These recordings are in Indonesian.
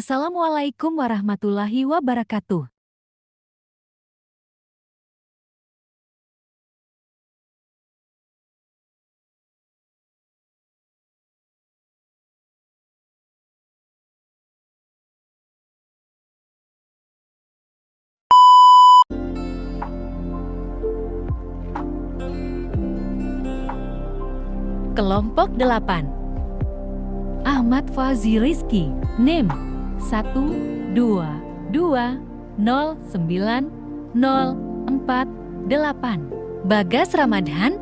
Assalamualaikum warahmatullahi wabarakatuh. Kelompok 8. Ahmad Fazi Rizky, NIM 122090448. Bagas Ramadhan,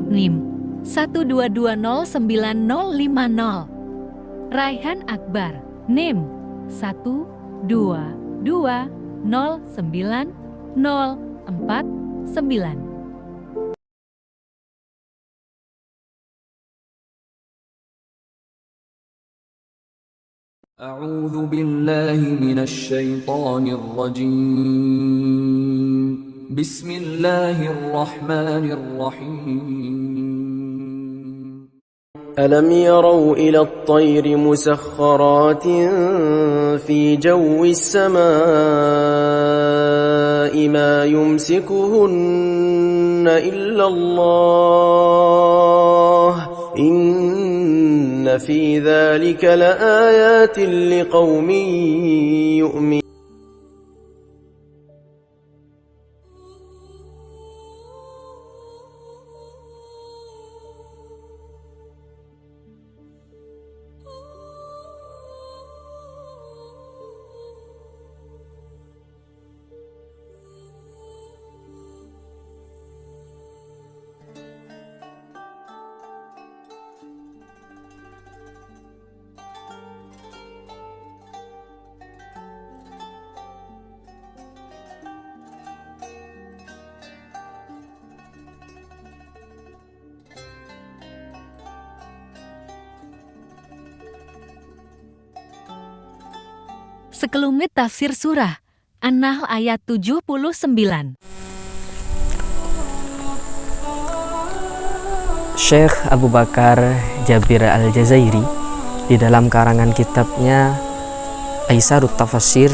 NIM 1220950. Raihan Akbar, NIM 1220949. أعوذ بالله من الشيطان الرجيم بسم الله الرحمن الرحيم ألم يروا إلى الطير مسخرات في جو السماء ما يمسكهن إلا الله إن في ذلك لآيات لقوم يؤمنون. Sekelumit tafsir surah An-Nahl ayat 79. Syekh Abu Bakar Jabir Al-Jazairi di dalam karangan kitabnya Aisarut Tafasir,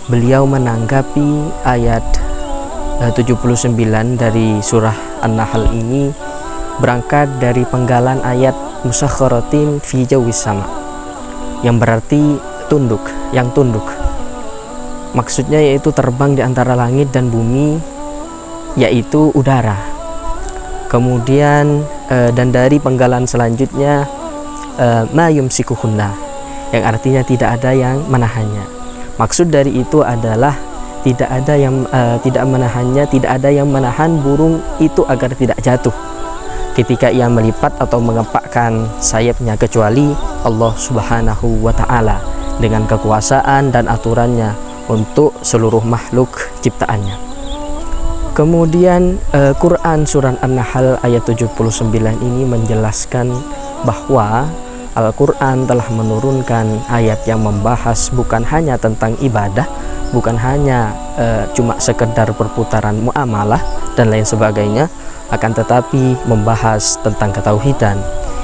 beliau menanggapi ayat 79 dari surah An-Nahl ini berangkat dari penggalan ayat musakhkharatin fi jawis sama, yang berarti yang tunduk. Maksudnya yaitu terbang di antara langit dan bumi, yaitu udara. Kemudian dan dari penggalan selanjutnya ma yumsikuhunna, yang artinya tidak ada yang menahannya. Maksud dari itu adalah tidak ada yang menahannya, tidak ada yang menahan burung itu agar tidak jatuh ketika ia melipat atau mengepakkan sayapnya, kecuali Allah Subhanahu wa Ta'ala dengan kekuasaan dan aturannya untuk seluruh makhluk ciptaannya. Kemudian Quran surah An-Nahl ayat 79 ini menjelaskan bahwa Al-Quran telah menurunkan ayat yang membahas bukan hanya tentang ibadah, bukan hanya cuma sekedar perputaran muamalah dan lain sebagainya, akan tetapi membahas tentang ketauhidan,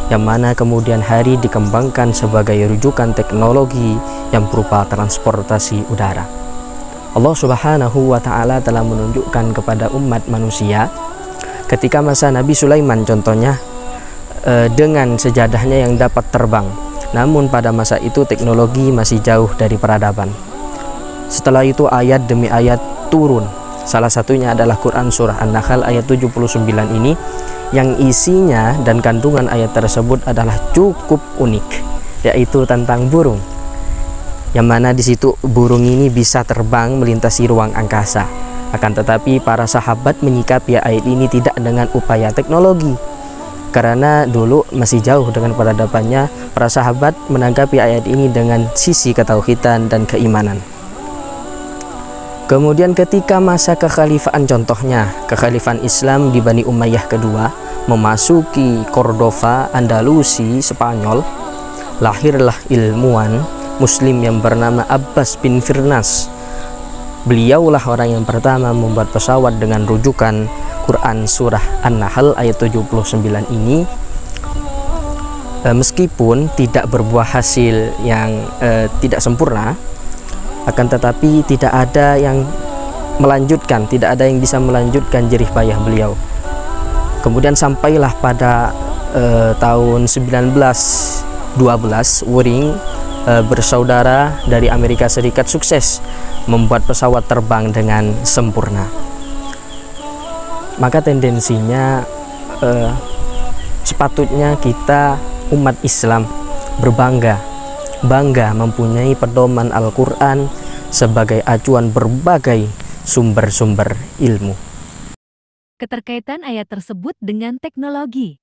yang mana kemudian hari dikembangkan sebagai rujukan teknologi yang berupa transportasi udara. Allah Subhanahu wa Ta'ala telah menunjukkan kepada umat manusia ketika masa Nabi Sulaiman contohnya dengan sejadahnya yang dapat terbang, namun pada masa itu teknologi masih jauh dari peradaban. Setelah itu ayat demi ayat turun, salah satunya adalah Quran surah An-Nahl ayat 79 ini, yang isinya dan kandungan ayat tersebut adalah cukup unik, yaitu tentang burung, yang mana di situ burung ini bisa terbang melintasi ruang angkasa. Akan tetapi para sahabat menyikapi ayat ini tidak dengan upaya teknologi, karena dulu masih jauh dengan peradabannya. Para sahabat menanggapi ayat ini dengan sisi ketauhidan dan keimanan. Kemudian ketika masa kekhalifahan, contohnya kekhalifahan Islam di Bani Umayyah kedua memasuki Cordova, Andalusi, Spanyol, lahirlah ilmuwan muslim yang bernama Abbas bin Firnas. Beliaulah orang yang pertama membuat pesawat dengan rujukan Quran surah An-Nahl ayat 79 ini, meskipun tidak berbuah hasil yang tidak sempurna, akan tetapi tidak ada yang melanjutkan, tidak ada yang bisa melanjutkan jerih payah beliau. Kemudian sampailah pada tahun 1912 Wuring bersaudara dari Amerika Serikat sukses membuat pesawat terbang dengan sempurna. Maka tendensinya sepatutnya kita umat Islam bangga mempunyai pedoman Al-Quran sebagai acuan berbagai sumber-sumber ilmu. Keterkaitan ayat tersebut dengan teknologi.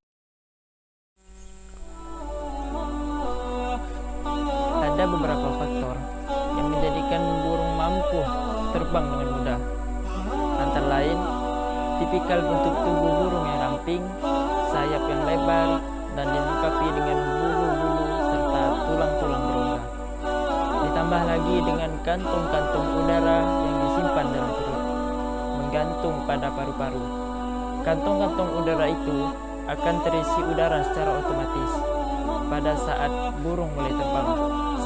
Ada beberapa faktor yang menjadikan burung mampu terbang dengan mudah. Antara lain, tipikal bentuk tubuh burung yang ramping, sayap yang lebar, dan dilengkapi dengan bulu-bulu serta tulang-tulang berongga. Ditambah lagi dengan kantong-kantong udara yang disimpan dalam perut, menggantung pada paru-paru. Kantong-kantong udara itu akan terisi udara secara otomatis pada saat burung mulai terbang,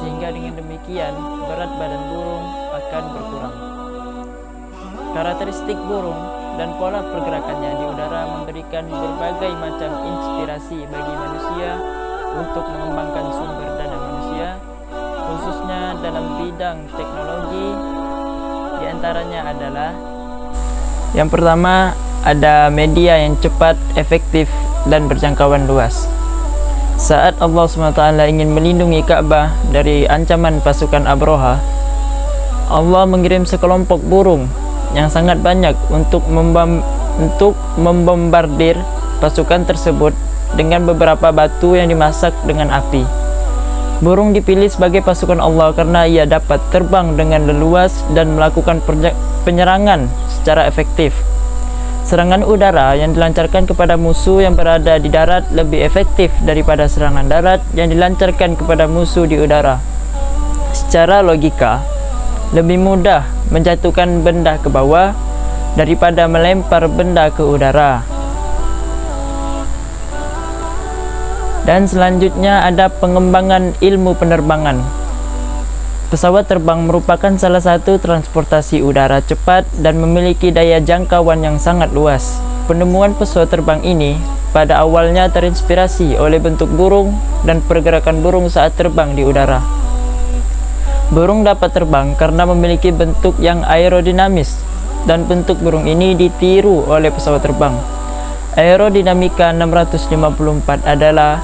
sehingga dengan demikian berat badan burung akan berkurang. Karakteristik burung dan pola pergerakannya di udara memberikan berbagai macam inspirasi bagi manusia untuk mengembangkan sumber daya manusia, khususnya dalam bidang teknologi. Di antaranya adalah yang pertama, ada media yang cepat, efektif, dan berjangkauan luas. Saat Allah SWT ingin melindungi Ka'bah dari ancaman pasukan Abroha, Allah mengirim sekelompok burung yang sangat banyak untuk membombardir pasukan tersebut dengan beberapa batu yang dimasak dengan api. Burung dipilih sebagai pasukan Allah karena ia dapat terbang dengan leluas dan melakukan penyerangan secara efektif. Serangan udara yang dilancarkan kepada musuh yang berada di darat lebih efektif daripada serangan darat yang dilancarkan kepada musuh di udara. Secara logika, lebih mudah menjatuhkan benda ke bawah daripada melempar benda ke udara. Dan selanjutnya ada pengembangan ilmu penerbangan. Pesawat terbang merupakan salah satu transportasi udara cepat dan memiliki daya jangkauan yang sangat luas. Penemuan pesawat terbang ini pada awalnya terinspirasi oleh bentuk burung dan pergerakan burung saat terbang di udara. Burung dapat terbang karena memiliki bentuk yang aerodinamis, dan bentuk burung ini ditiru oleh pesawat terbang. Aerodinamika 654 adalah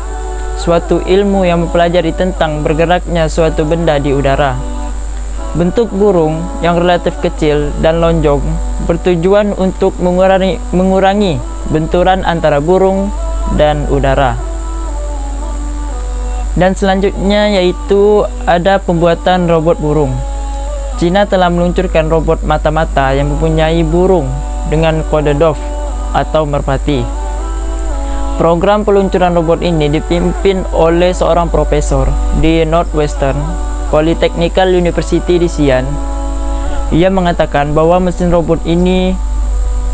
suatu ilmu yang mempelajari tentang bergeraknya suatu benda di udara. Bentuk burung yang relatif kecil dan lonjong bertujuan untuk mengurangi benturan antara burung dan udara. Dan selanjutnya yaitu ada pembuatan robot burung. Cina telah meluncurkan robot mata-mata yang mempunyai burung dengan kode Dove atau merpati. Program peluncuran robot ini dipimpin oleh seorang profesor di Northwestern Polytechnical University di Xi'an. Ia mengatakan bahwa mesin robot ini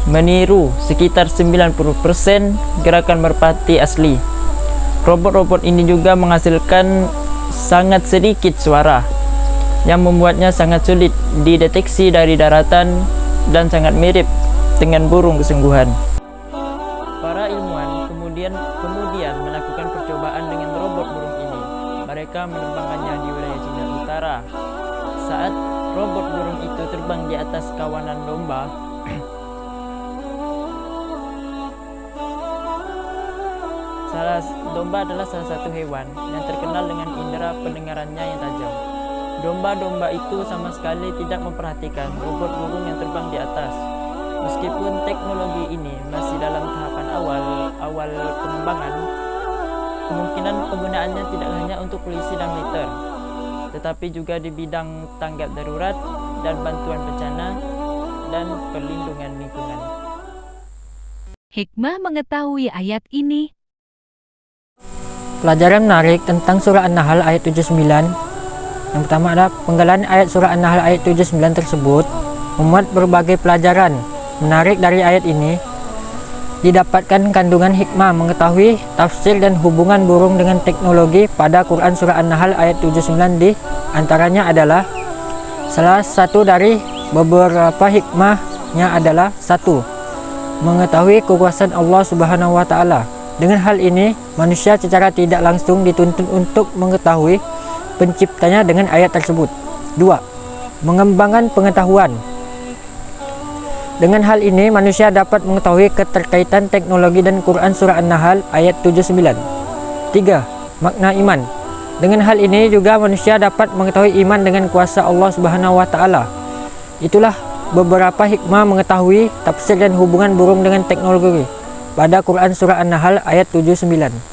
meniru sekitar 90% gerakan merpati asli. Robot-robot ini juga menghasilkan sangat sedikit suara, yang membuatnya sangat sulit dideteksi dari daratan dan sangat mirip dengan burung kesungguhan. Para ilmuwan kemudian melakukan percobaan dengan robot burung ini. Mereka menerbangkannya di wilayah Cina Utara. Saat robot burung itu terbang di atas kawanan domba, domba adalah salah satu hewan yang terkenal dengan indera pendengarannya yang tajam. Domba-domba itu sama sekali tidak memperhatikan robot burung yang terbang di atas. Meskipun teknologi ini masih dalam tahapan awal pengembangan, kemungkinan penggunaannya tidak hanya untuk polisi dan militer, tetapi juga di bidang tanggap darurat dan bantuan bencana dan perlindungan lingkungan. Hikmah mengetahui ayat ini. Pelajaran menarik tentang surah An-Nahl ayat 79. Yang pertama adalah penggalan ayat surah An-Nahl ayat 79 tersebut memuat berbagai pelajaran menarik dari ayat ini. didapatkan kandungan hikmah mengetahui tafsir dan hubungan burung dengan teknologi pada Quran Surah An-Nahl ayat 79 di antaranya adalah salah satu dari beberapa hikmahnya adalah 1. Mengetahui kekuasaan Allah Subhanahu wa Ta'ala. Dengan hal ini, manusia secara tidak langsung dituntut untuk mengetahui penciptanya dengan ayat tersebut. 2. Mengembangkan pengetahuan. Dengan hal ini, manusia dapat mengetahui keterkaitan teknologi dan Quran Surah An-Nahl ayat 79. 3. Makna iman. Dengan hal ini juga manusia dapat mengetahui iman dengan kuasa Allah Subhanahu wa Ta'ala. Itulah beberapa hikmah mengetahui tafsir dan hubungan burung dengan teknologi pada Quran Surah An-Nahl ayat 79.